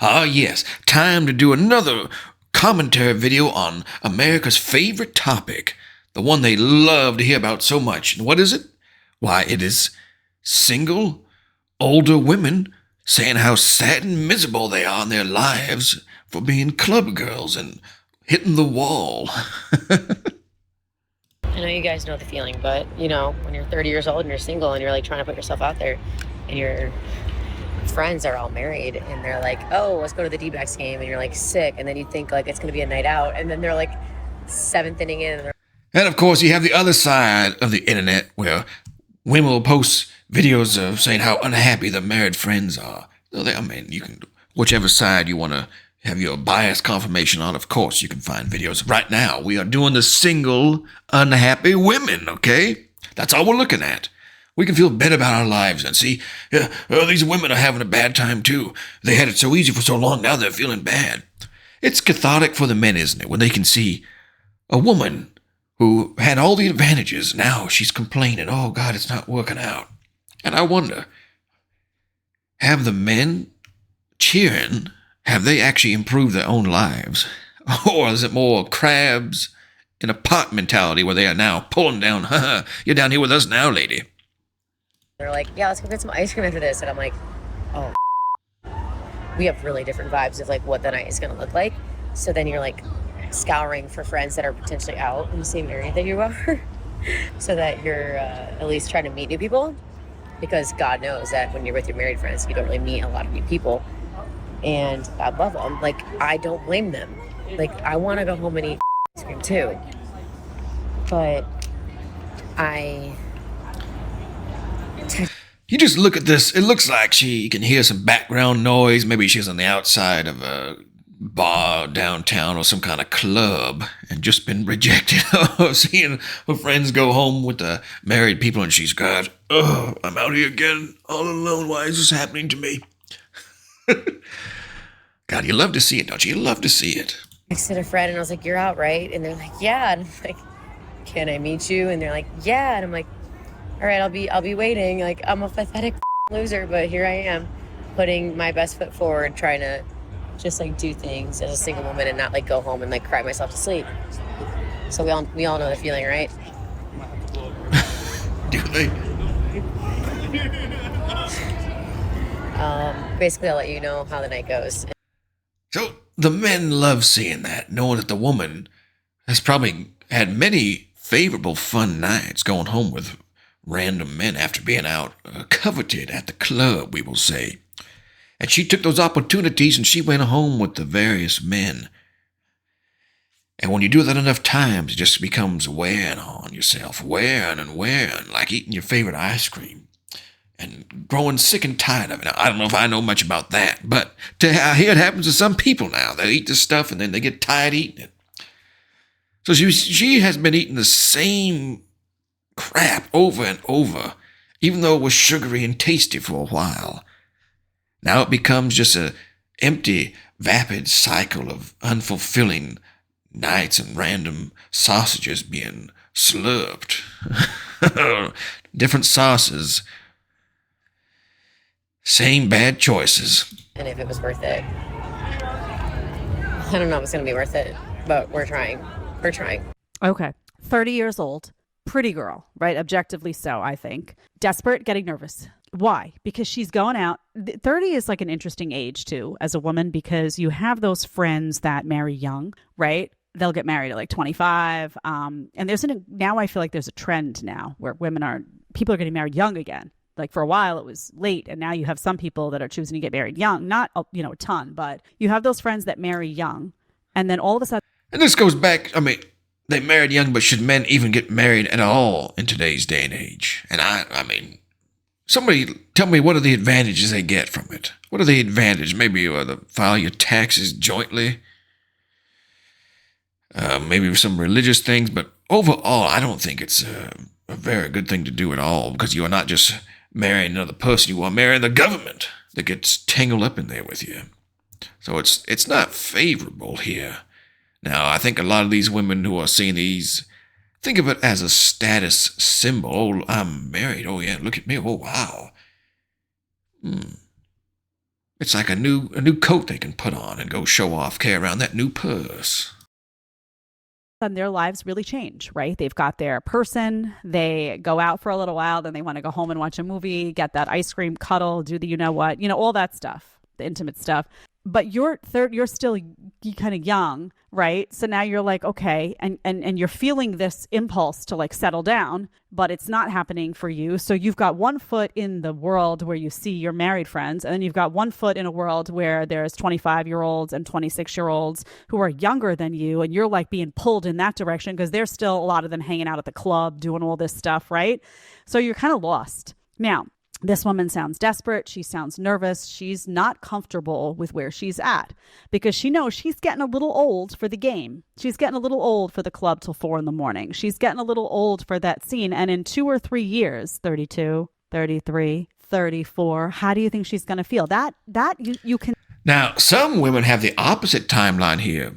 Ah, yes, time to do another commentary video on America's favorite topic, the one they love to hear about so much. And what is it? Why, it is single, older women saying how sad and miserable they are in their lives for being club girls and hitting the wall. I know you guys know the feeling, but when you're 30 years old and you're single and you're like trying to put yourself out there and your friends are all married and they're like, oh, let's go to the D-backs game, and you're like sick, and then you think like it's going to be a night out, and then they're like seventh inning in. And of course, you have the other side of the internet where women will post videos of saying how unhappy their married friends are. I mean, you can, whichever side you want to have your bias confirmation on, of course, you can find videos. Right now, we are doing the single, unhappy women, okay? That's all we're looking at. We can feel better about our lives and see, these women are having a bad time too. They had it so easy for so long, now they're feeling bad. It's cathartic for the men, isn't it, when they can see a woman who had all the advantages, now she's complaining, oh God, it's not working out. And I wonder, have the men cheering, have they actually improved their own lives? Or is it more crabs in a pot mentality where they are now pulling down, you're down here with us now, lady. They're like, yeah, let's go get some ice cream after this. And I'm like, oh, we have really different vibes of like what the night is going to look like. So then you're like scouring for friends that are potentially out in the same area that you are so that you're at least trying to meet new people, because God knows that when you're with your married friends, you don't really meet a lot of new people. And I love them. Like, I don't blame them. Like, I want to go home and eat ice cream too. But you just look at this, it looks like she can hear some background noise. Maybe she's on the outside of a bar downtown or some kind of club and just been rejected or seeing her friends go home with the married people, and she's got, oh, I'm out here again, all alone. Why is this happening to me? God, you love to see it, don't you? You love to see it. I texted a friend and I was like, you're out, right? And they're like, yeah. And I'm like, can I meet you? And they're like, yeah. And I'm like, all right, I'll be waiting. Like, I'm a pathetic loser, but here I am putting my best foot forward, trying to just like do things as a single woman and not like go home and like cry myself to sleep. So we all know the feeling, right? Do they? Basically, I'll let you know how the night goes. So the men love seeing that, knowing that the woman has probably had many favorable fun nights going home with random men after being out coveted at the club, we will say. And she took those opportunities and she went home with the various men. And when you do that enough times, it just becomes wearing on yourself, wearing and wearing, like eating your favorite ice cream and growing sick and tired of it. Now, I don't know if I know much about that, but I hear it happens to some people now. They eat this stuff and then they get tired eating it. So she has been eating the same crap over and over, even though it was sugary and tasty for a while. Now it becomes just an empty, vapid cycle of unfulfilling nights and random sausages being slurped. Different sauces. Same bad choices. And if it was worth it. I don't know if it's going to be worth it, but we're trying. We're trying. Okay. 30 years old. Pretty girl, right? Objectively so, I think. Desperate, getting nervous. Why? Because she's going out. 30 is like an interesting age too as a woman, because you have those friends that marry young, right? They'll get married at like 25. And now I feel like there's a trend now where people are getting married young again. Like for a while it was late, and now you have some people that are choosing to get married young. Not, a ton, but you have those friends that marry young, and then all of a sudden. And this goes back, they married young, but should men even get married at all in today's day and age? And somebody tell me, what are the advantages they get from it? What are the advantages? Maybe you file your taxes jointly. Maybe some religious things, but overall, I don't think it's a very good thing to do at all, because you are not just marrying another person, you are marrying the government that gets tangled up in there with you. So it's not favorable here. Now, I think a lot of these women who are seeing these think of it as a status symbol. Oh, I'm married. Oh, yeah, look at me. Oh, wow. It's like a new coat they can put on and go show off, carry around that new purse. And their lives really change, right? They've got their person, they go out for a little while, then they want to go home and watch a movie, get that ice cream, cuddle, do the you know what, all that stuff, the intimate stuff. But you're still kind of young, right? So now you're like, okay, and you're feeling this impulse to like settle down, but it's not happening for you. So you've got one foot in the world where you see your married friends, and then you've got one foot in a world where there's 25-year-olds and 26-year-olds who are younger than you, and you're like being pulled in that direction because there's still a lot of them hanging out at the club doing all this stuff, right? So you're kind of lost. Now, this woman sounds desperate. She sounds nervous. She's not comfortable with where she's at because she knows she's getting a little old for the game. She's getting a little old for the club till 4 a.m. She's getting a little old for that scene. And in 2 or 3 years, 32, 33, 34, how do you think she's going to feel? That you can. Now, some women have the opposite timeline here.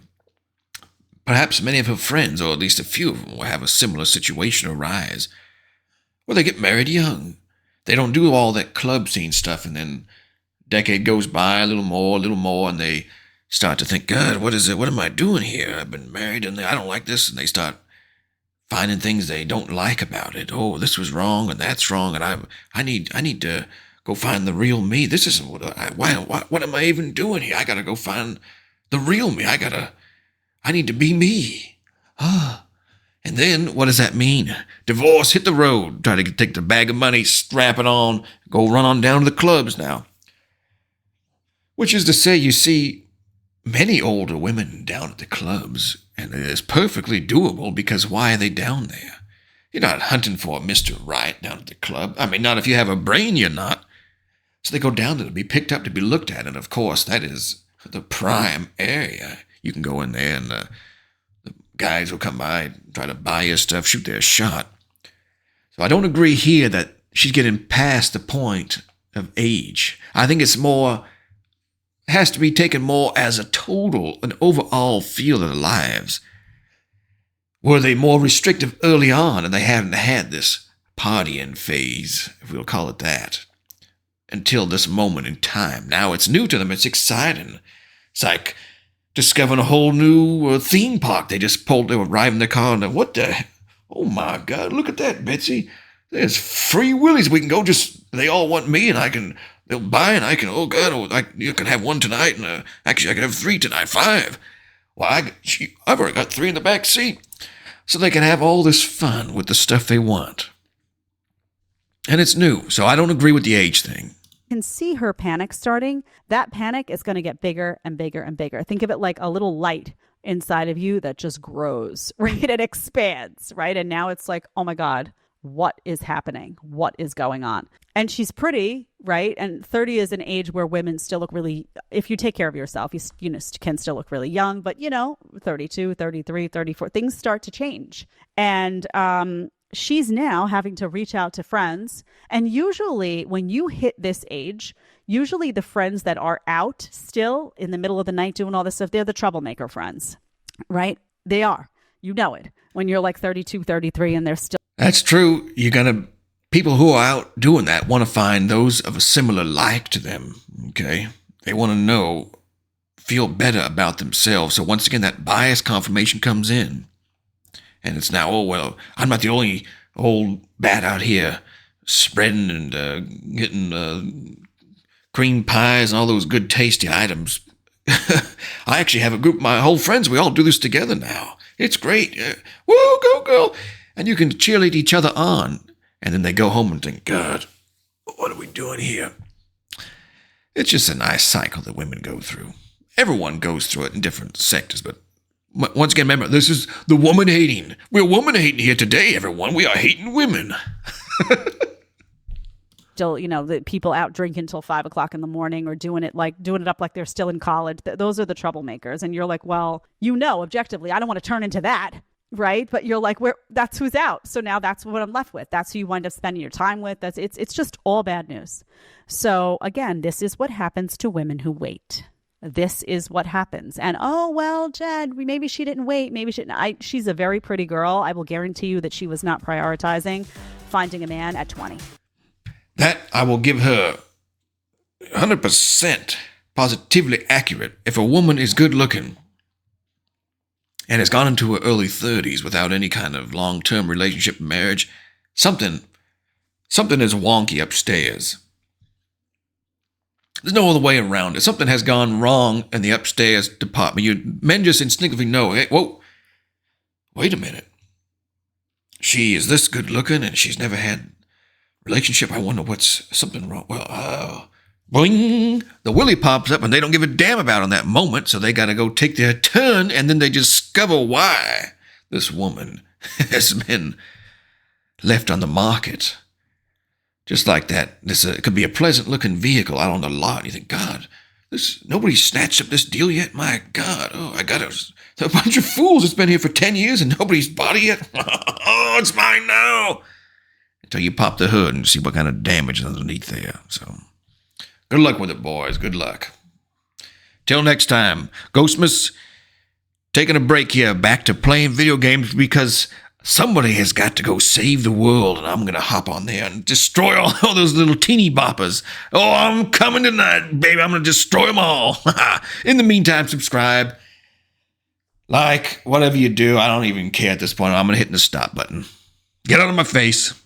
Perhaps many of her friends, or at least a few of them, will have a similar situation arise where they get married young. They don't do all that club scene stuff, and then a decade goes by, a little more, and they start to think, God, what is it? What am I doing here? I've been married, and I don't like this, and they start finding things they don't like about it. Oh, this was wrong, and that's wrong, and I need to go find the real me. This isn't what am I even doing here? I gotta go find the real me. I need to be me. And then, what does that mean? Divorce, hit the road, try to take the bag of money, strap it on, go run on down to the clubs now. Which is to say, you see many older women down at the clubs, and it is perfectly doable because why are they down there? You're not hunting for a Mr. Right down at the club. I mean, not if you have a brain, you're not. So they go down there to be picked up, to be looked at, and of course, that is the prime area. You can go in there and the guys will come by and try to buy your stuff, shoot their shot. So I don't agree here that she's getting past the point of age. I think it's has to be taken more as a total, an overall feel of their lives. Were they more restrictive early on and they hadn't had this partying phase, if we'll call it that, until this moment in time? Now it's new to them, it's exciting. It's like discovering a whole new theme park. They were arriving in the car and what the, oh my God, look at that, Betsy. There's free willies. We can go they all want me and they'll buy and I can, oh God, you can have one tonight and actually I can have 3 tonight, 5. Well, I've already got 3 in the back seat. So they can have all this fun with the stuff they want. And it's new, so I don't agree with the age thing. Can see her panic starting. That panic is going to get bigger and bigger and bigger. Think of it like a little light inside of you that just grows, right? It expands, right? And now it's like, oh my God, what is happening? What is going on? And she's pretty, right? And 30 is an age where women still look really, if you take care of yourself, you can still look really young, but 32, 33, 34, things start to change. And, she's now having to reach out to friends. And usually when you hit this age, usually the friends that are out still in the middle of the night doing all this stuff, they're the troublemaker friends, right? They are. You know it. When you're like 32, 33 and they're still. That's true. People who are out doing that want to find those of a similar like to them, okay? They want to feel better about themselves. So once again, that bias confirmation comes in. And it's now, oh, well, I'm not the only old bat out here spreading and getting cream pies and all those good tasty items. I actually have a group of my whole friends. We all do this together now. It's great. Woo, go, girl. And you can cheerlead each other on. And then they go home and think, God, what are we doing here? It's just a nice cycle that women go through. Everyone goes through it in different sectors, but once again, remember, this is the woman hating. We're woman hating here today, everyone. We are hating women. Still, the people out drinking till 5 o'clock in the morning or doing it up like they're still in college. Those are the troublemakers. And you're like, well, objectively, I don't want to turn into that. Right. But you're like, that's who's out. So now that's what I'm left with. That's who you wind up spending your time with. It's just all bad news. So again, this is what happens to women who wait. This is what happens. And, oh, well, Jed, maybe she didn't wait. Maybe she's a very pretty girl. I will guarantee you that she was not prioritizing finding a man at 20. That I will give her 100%. positively accurate. If a woman is good looking and has gone into her early 30s without any kind of long-term relationship marriage, something is wonky upstairs. There's no other way around it. Something has gone wrong in the upstairs department. Men just instinctively know, hey, whoa, wait a minute. She is this good looking and she's never had a relationship. I wonder what's something wrong. Well, boing, the willy pops up and they don't give a damn about it in that moment, so they got to go take their turn, and then they discover why this woman has been left on the market. Just like that, this could be a pleasant-looking vehicle out on the lot. You think, God, nobody snatched up this deal yet? My God, I got a bunch of fools that's been here for 10 years and nobody's bought it yet. Oh, it's mine now. Until you pop the hood and see what kind of damage is underneath there. So, good luck with it, boys. Good luck. Till next time, Ghostmas, taking a break here, back to playing video games because somebody has got to go save the world, and I'm going to hop on there and destroy all those little teeny boppers. Oh, I'm coming tonight, baby. I'm going to destroy them all. In the meantime, subscribe, like, whatever you do. I don't even care at this point. I'm going to hit the stop button. Get out of my face.